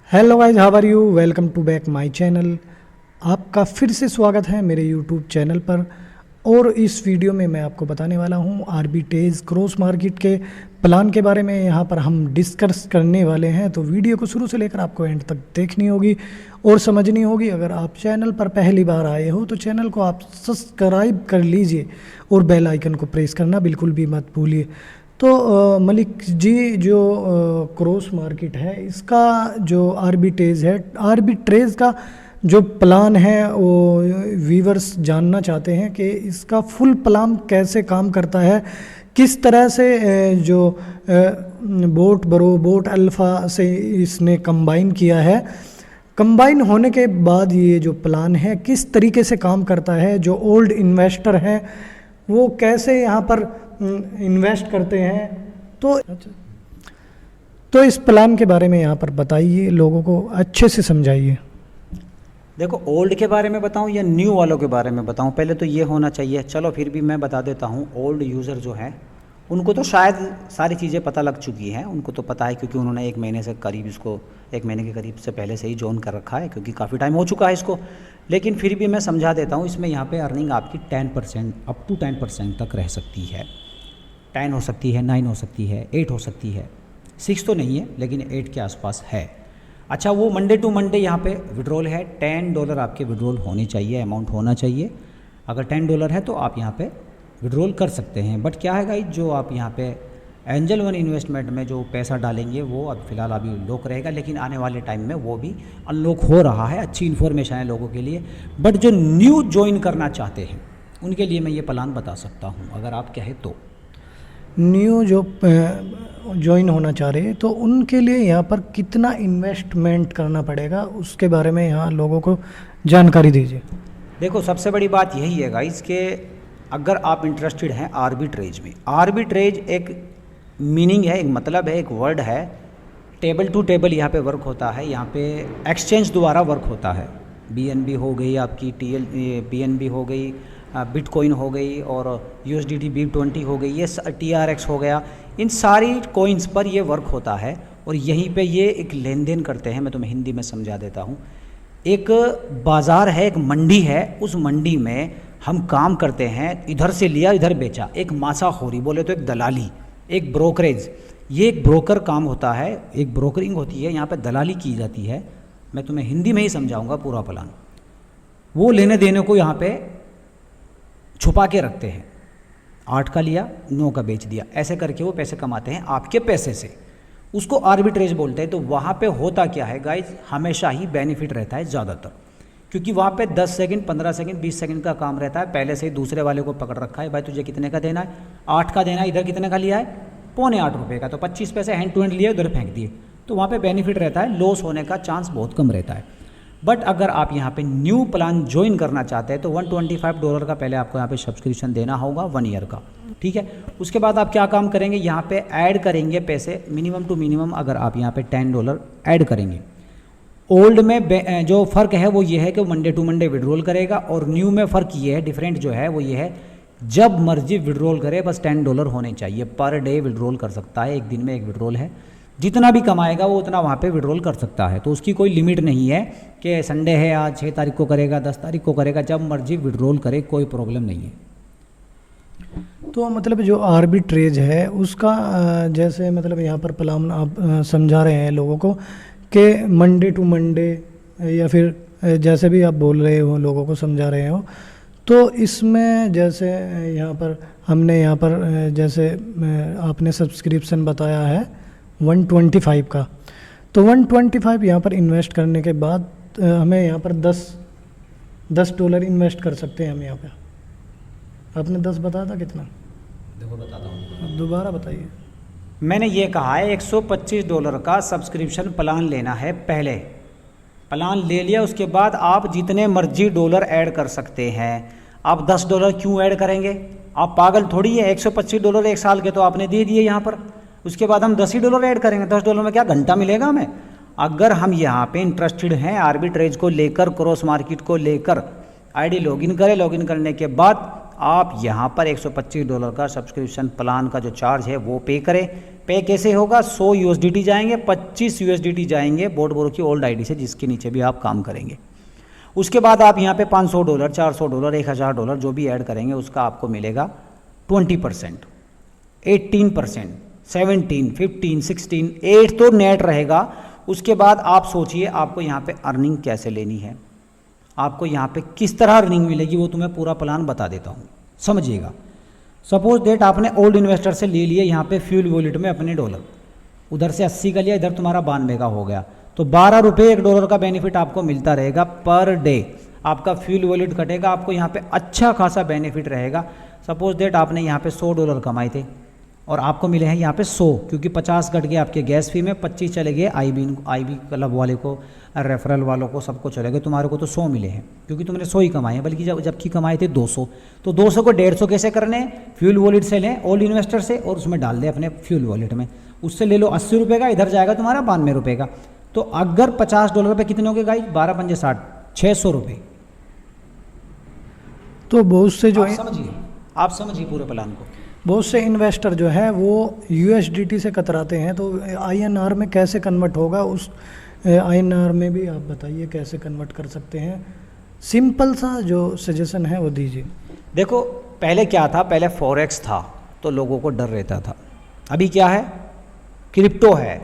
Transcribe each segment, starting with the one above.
Hello guys, how are you? Welcome to back my channel. आपका फिर से स्वागत है मेरे यूट्यूब चैनल पर। और इस वीडियो में मैं आपको बताने वाला हूं आर्बिट्रेज क्रॉस मार्केट के प्लान के बारे में। यहां पर हम डिस्कस करने वाले हैं, तो वीडियो को शुरू से लेकर आपको एंड तक देखनी होगी और समझनी होगी। अगर आप चैनल पर पहली बार आए हो तो चैनल को आप सब्सक्राइब कर लीजिए और बेल आइकन को प्रेस करना बिल्कुल भी मत भूलिए। तो मलिक जी, जो क्रॉस मार्केट है इसका जो आर्बिट्रेज का जो प्लान है वो व्यूवर्स जानना चाहते हैं कि इसका फुल प्लान कैसे काम करता है, किस तरह से जो बोट अल्फ़ा से इसने कंबाइन किया है। कंबाइन होने के बाद ये जो प्लान है किस तरीके से काम करता है, जो ओल्ड इन्वेस्टर हैं वो कैसे यहाँ पर इन्वेस्ट करते हैं। तो इस प्लान के बारे में यहाँ पर बताइए, लोगों को अच्छे से समझाइए। देखो, ओल्ड के बारे में बताऊं या न्यू वालों के बारे में बताऊं, पहले तो ये होना चाहिए। चलो फिर भी मैं बता देता हूं। ओल्ड यूज़र जो हैं उनको तो शायद सारी चीज़ें पता लग चुकी हैं, उनको तो पता है क्योंकि उन्होंने एक महीने के करीब से पहले से ही ज्वाइन कर रखा है, क्योंकि काफ़ी टाइम हो चुका है इसको। लेकिन फिर भी मैं समझा देता हूँ। इसमें यहाँ पे अर्निंग आपकी 10% अप टू 10% तक रह सकती है। 10 हो सकती है, 9 हो सकती है, 8 हो सकती है, 6 तो नहीं है लेकिन 8 के आसपास है। अच्छा, वो मंडे टू मंडे यहाँ पे विड्रॉल है। $10 आपके विड्रॉल होने चाहिए, अमाउंट होना चाहिए। अगर $10 है तो आप यहाँ पे विड्रॉल कर सकते हैं। बट क्या है गाइस, जो आप यहाँ पे एंजल वन इन्वेस्टमेंट में जो पैसा डालेंगे वो अब फिलहाल अभी लॉक रहेगा, लेकिन आने वाले टाइम में वो भी अनलॉक हो रहा है। अच्छी इन्फॉर्मेशन है लोगों के लिए। बट जो न्यू ज्वाइन करना चाहते हैं उनके लिए मैं ये प्लान बता सकता हूँ, अगर आप कहें तो। न्यू जो ज्वाइन होना चाह रहे हैं तो उनके लिए यहाँ पर कितना इन्वेस्टमेंट करना पड़ेगा, उसके बारे में यहाँ लोगों को जानकारी दीजिए। देखो, सबसे बड़ी बात यही है गाइस कि अगर आप इंटरेस्टेड हैं आर्बिट्रेज में, आर्बिट्रेज एक मीनिंग है, एक मतलब है, एक वर्ड है। टेबल टू टेबल यहाँ पे वर्क होता है, यहाँ पे एक्सचेंज द्वारा वर्क होता है। BNB हो गई आपकी, BNB हो गई, बिटकॉइन हो गई, और USDT B20 हो गई, ये TRX हो गया। इन सारी कॉइन्स पर ये वर्क होता है और यहीं पे ये एक लेन देन करते हैं। मैं तुम्हें हिंदी में समझा देता हूँ। एक बाज़ार है, एक मंडी है, उस मंडी में हम काम करते हैं। इधर से लिया, इधर बेचा। एक मासाखोरी बोले तो एक दलाली, एक ब्रोकरेज, ये एक ब्रोकर काम होता है, एक ब्रोकरिंग होती है, यहाँ पे दलाली की जाती है। मैं तुम्हें हिंदी में ही समझाऊंगा पूरा प्लान। वो लेने देने को यहाँ पे छुपा के रखते हैं। 8 का लिया, 9 का बेच दिया, ऐसे करके वो पैसे कमाते हैं आपके पैसे से। उसको आर्बिट्रेज बोलते हैं। तो वहाँ पे होता क्या है गाइज, हमेशा ही बेनिफिट रहता है ज़्यादातर, क्योंकि वहाँ पे 10 सेकंड, 15 सेकंड, 20 सेकंड का काम रहता है। पहले से ही दूसरे वाले को पकड़ रखा है, भाई तुझे कितने का देना है, 8 का देना है। इधर कितने का लिया है, ₹8.25 का, तो 25 पैसे हैंड टू हैंड लिए, उधर फेंक दिए। तो वहाँ पे बेनिफिट रहता है, लॉस होने का चांस बहुत कम रहता है। बट अगर आप यहाँ पे न्यू प्लान ज्वाइन करना चाहते हैं तो $125 का पहले आपको यहाँ पे सब्सक्रिप्शन देना होगा 1 ईयर का, ठीक है। उसके बाद आप क्या काम करेंगे, यहाँ पे ऐड करेंगे पैसे, मिनिमम टू मिनिमम। अगर आप यहाँ पे $10 ऐड करेंगे। ओल्ड में जो फ़र्क है वो ये है कि मंडे टू मंडे विड्रॉल करेगा, और न्यू में फ़र्क ये है, डिफरेंट जो है वो ये है, जब मर्जी विड्रॉल करे, बस $10 होने चाहिए। पर डे विड्रॉल कर सकता है, एक दिन में एक विड्रॉल है। जितना भी कमाएगा वो उतना वहाँ पे विड्रॉल कर सकता है। तो उसकी कोई लिमिट नहीं है कि संडे है आज 6 तारीख को करेगा, 10 तारीख को करेगा, जब मर्जी विड्रॉल करे, कोई प्रॉब्लम नहीं है। तो मतलब जो आर्बिट्रेज है उसका जैसे मतलब यहाँ पर प्लान आप समझा रहे हैं लोगों को कि मंडे टू मंडे, या फिर जैसे भी आप बोल रहे हो लोगों को समझा रहे हो। तो इसमें जैसे यहाँ पर हमने यहाँ पर जैसे आपने सब्सक्रिप्शन बताया है 125 का, तो 125 यहाँ पर इन्वेस्ट करने के बाद हमें यहाँ पर $10 इन्वेस्ट कर सकते हैं हम यहाँ पे। आपने 10 बताया था, कितना? देखो बताता हूँ, दोबारा बताइए। मैंने ये कहा है $125 का सब्सक्रिप्शन प्लान लेना है। पहले प्लान ले लिया, उसके बाद आप जितने मर्जी डॉलर ऐड कर सकते हैं। आप $10 क्यों ऐड करेंगे? आप पागल थोड़ी है। $125 एक साल के तो आपने दे दिए यहाँ पर। उसके बाद हम $10 ऐड करेंगे। $10 में क्या घंटा मिलेगा हमें? अगर हम यहाँ पे इंटरेस्टेड हैं आर्बिट्रेज को लेकर, क्रॉस मार्केट को लेकर, आईडी लॉगिन करें। लॉगिन करने के बाद आप यहाँ पर $125 का सब्सक्रिप्शन प्लान का जो चार्ज है वो पे करें। पे कैसे होगा? 100 USDT जाएंगे, 25 USDT जाएंगे बोट ब्रो की ओल्ड आईडी से जिसके नीचे भी आप काम करेंगे। उसके बाद आप यहाँ पे $500, $400, $1000 जो भी ऐड करेंगे उसका आपको मिलेगा 20%, 18%, 17, 15, 16, 8 तो नेट रहेगा। उसके बाद आप सोचिए आपको यहाँ पे अर्निंग कैसे लेनी है, आपको यहाँ पे किस तरह अर्निंग मिलेगी, वो तुम्हें पूरा प्लान बता देता हूँ, समझिएगा। सपोज डेट आपने ओल्ड इन्वेस्टर से ले लिए यहाँ पे फ्यूल वॉलेट में अपने डॉलर, उधर से 80 का लिया, इधर तुम्हारा 92 का हो गया, तो $12 $1 का बेनिफिट आपको मिलता रहेगा पर डे। आपका फ्यूल वॉलेट कटेगा, आपको यहाँ पे अच्छा खासा बेनिफिट रहेगा। सपोज डेट आपने यहाँ पे $100 कमाए थे और आपको मिले हैं यहाँ पे 100, क्योंकि 50 कट गए आपके गैस फी में, 25 चले गए आईबी क्लब वाले को, रेफरल वालों को, सबको चले गए। तुम्हारे को तो 100 मिले हैं क्योंकि तुमने 100 ही कमाए हैं, बल्कि जबकि कमाए थे 200। तो 200 को 150 कैसे करने हैं? फ्यूल वॉलेट से लें, ओल्ड इन्वेस्टर से, और उसमें डाल दें अपने फ्यूल वॉलेट में। उससे ले लो $80 का, इधर जाएगा तुम्हारा $92 का। तो अगर $50 पे कितने हो गए गाइस? 12 पंजे 60, $600। तो बहुत से जो आप समझिए पूरे प्लान को। बहुत से इन्वेस्टर जो है वो USDT से कतराते हैं, तो INR में कैसे कन्वर्ट होगा, उस INR में भी आप बताइए कैसे कन्वर्ट कर सकते हैं। सिंपल सा जो सजेशन है वो दीजिए। देखो पहले क्या था, पहले फॉरेक्स था तो लोगों को डर रहता था। अभी क्या है? क्रिप्टो है।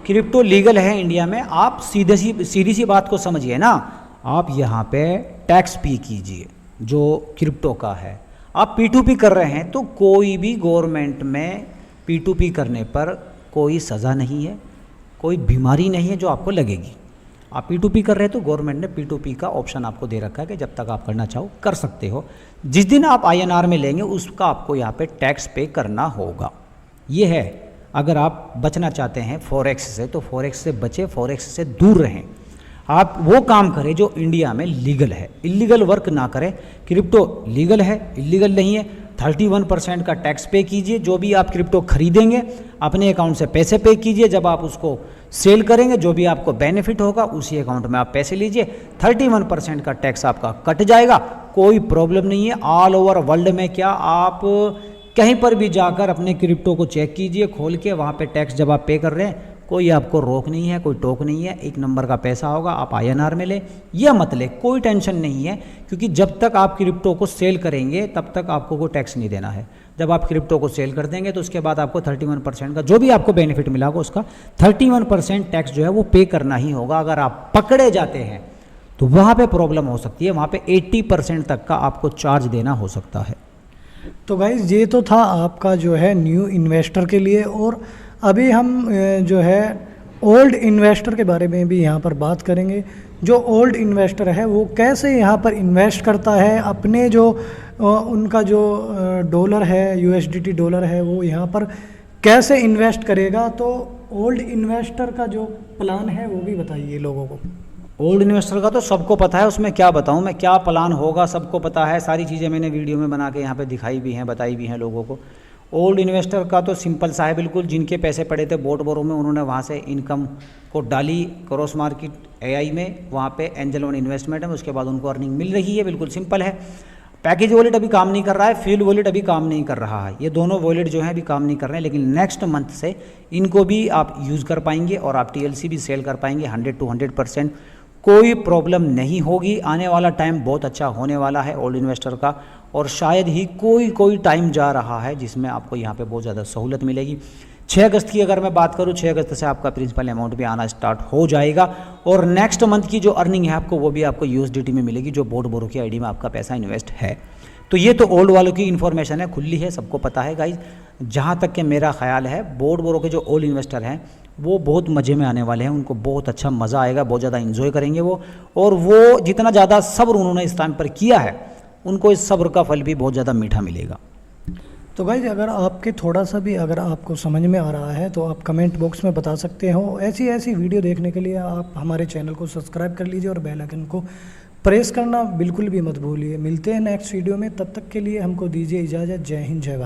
क्रिप्टो लीगल है इंडिया में। आप सीधी सी बात को समझिए ना, आप यहाँ पे टैक्स पे कीजिए जो क्रिप्टो का है। आप P2P कर रहे हैं तो कोई भी गवर्नमेंट में P2P करने पर कोई सज़ा नहीं है, कोई बीमारी नहीं है जो आपको लगेगी। आप P2P कर रहे हैं तो गवर्नमेंट ने P2P का ऑप्शन आपको दे रखा है कि जब तक आप करना चाहो कर सकते हो। जिस दिन आप INR में लेंगे उसका आपको यहाँ पे टैक्स पे करना होगा। ये है, अगर आप बचना चाहते हैं फॉरेक्स से तो फॉरेक्स से बचे, फॉरेक्स से दूर रहें। आप वो काम करें जो इंडिया में लीगल है, इलीगल वर्क ना करें। क्रिप्टो लीगल है, इलीगल नहीं है। 31% का टैक्स पे कीजिए। जो भी आप क्रिप्टो खरीदेंगे अपने अकाउंट से पैसे पे कीजिए। जब आप उसको सेल करेंगे जो भी आपको बेनिफिट होगा उसी अकाउंट में आप पैसे लीजिए। 31% का टैक्स आपका कट जाएगा, कोई प्रॉब्लम नहीं है। ऑल ओवर वर्ल्ड में क्या, आप कहीं पर भी जाकर अपने क्रिप्टो को चेक कीजिए खोल के, वहाँ पे टैक्स जब आप पे कर रहे हैं कोई आपको रोक नहीं है, कोई टोक नहीं है। 1 नंबर का पैसा होगा, आप INR में ले या मत ले, कोई टेंशन नहीं है। क्योंकि जब तक आप क्रिप्टो को सेल करेंगे तब तक आपको कोई टैक्स नहीं देना है। जब आप क्रिप्टो को सेल कर देंगे तो उसके बाद आपको 31% का जो भी आपको बेनिफिट मिला होगा उसका 31% टैक्स जो है वो पे करना ही होगा। अगर आप पकड़े जाते हैं तो वहाँ पे प्रॉब्लम हो सकती है, वहाँ पे 80% तक का आपको चार्ज देना हो सकता है। तो गाइस ये तो था आपका जो है न्यू इन्वेस्टर के लिए, और अभी हम जो है ओल्ड इन्वेस्टर के बारे में भी यहाँ पर बात करेंगे। जो ओल्ड इन्वेस्टर है वो कैसे यहाँ पर इन्वेस्ट करता है, अपने जो उनका जो डॉलर है, USDT डॉलर है, वो यहाँ पर कैसे इन्वेस्ट करेगा। तो ओल्ड इन्वेस्टर का जो प्लान है वो भी बताइए लोगों को। ओल्ड इन्वेस्टर का तो सबको पता है, उसमें क्या बताऊं मैं, क्या प्लान होगा सबको पता है। सारी चीज़ें मैंने वीडियो में बना के यहाँ पे दिखाई भी हैं, बताई भी हैं लोगों को। ओल्ड इन्वेस्टर का तो सिंपल सा है बिल्कुल। जिनके पैसे पड़े थे बोट ब्रो में, उन्होंने वहाँ से इनकम को डाली क्रॉस मार्केट AI में, वहाँ पे एंजल वन इन्वेस्टमेंट है, उसके बाद उनको अर्निंग मिल रही है। बिल्कुल सिंपल है। पैकेज वॉलेट अभी काम नहीं कर रहा है, फ्यूल वॉलेट अभी काम नहीं कर रहा है। ये दोनों वॉलेट जो है अभी काम नहीं कर रहे हैं, लेकिन नेक्स्ट मंथ से इनको भी आप यूज़ कर पाएंगे और आप TLC भी सेल कर पाएंगे 100 to 100%। कोई प्रॉब्लम नहीं होगी। आने वाला टाइम बहुत अच्छा होने वाला है ओल्ड इन्वेस्टर का, और शायद ही कोई टाइम जा रहा है जिसमें आपको यहाँ पे बहुत ज़्यादा सहूलत मिलेगी। 6 अगस्त की अगर मैं बात करूँ, 6 अगस्त से आपका प्रिंसिपल अमाउंट भी आना स्टार्ट हो जाएगा, और नेक्स्ट मंथ की जो अर्निंग है आपको वो भी आपको USDT में मिलेगी, जो बोट ब्रो की ID में आपका पैसा इन्वेस्ट है। तो ये तो ओल्ड वालों की इन्फॉर्मेशन है, खुली है, सबको पता है गाइज। जहाँ तक कि मेरा ख्याल है बोट ब्रो के जो ओल्ड इन्वेस्टर हैं वो बहुत मज़े में आने वाले हैं, उनको बहुत अच्छा मज़ा आएगा, बहुत ज़्यादा इन्जॉय करेंगे वो। और वो जितना ज़्यादा सब्र उन्होंने इस टाइम पर किया है, उनको इस सब्र का फल भी बहुत ज़्यादा मीठा मिलेगा। तो गाइज अगर आपके थोड़ा सा भी अगर आपको समझ में आ रहा है तो आप कमेंट बॉक्स में बता सकते हो। ऐसी वीडियो देखने के लिए आप हमारे चैनल को सब्सक्राइब कर लीजिए और बेल आइकन को प्रेस करना बिल्कुल भी मत भूलिए। मिलते हैं नेक्स्ट वीडियो में, तब तक के लिए हमको दीजिए इजाज़त। जय हिंद, जय भारत।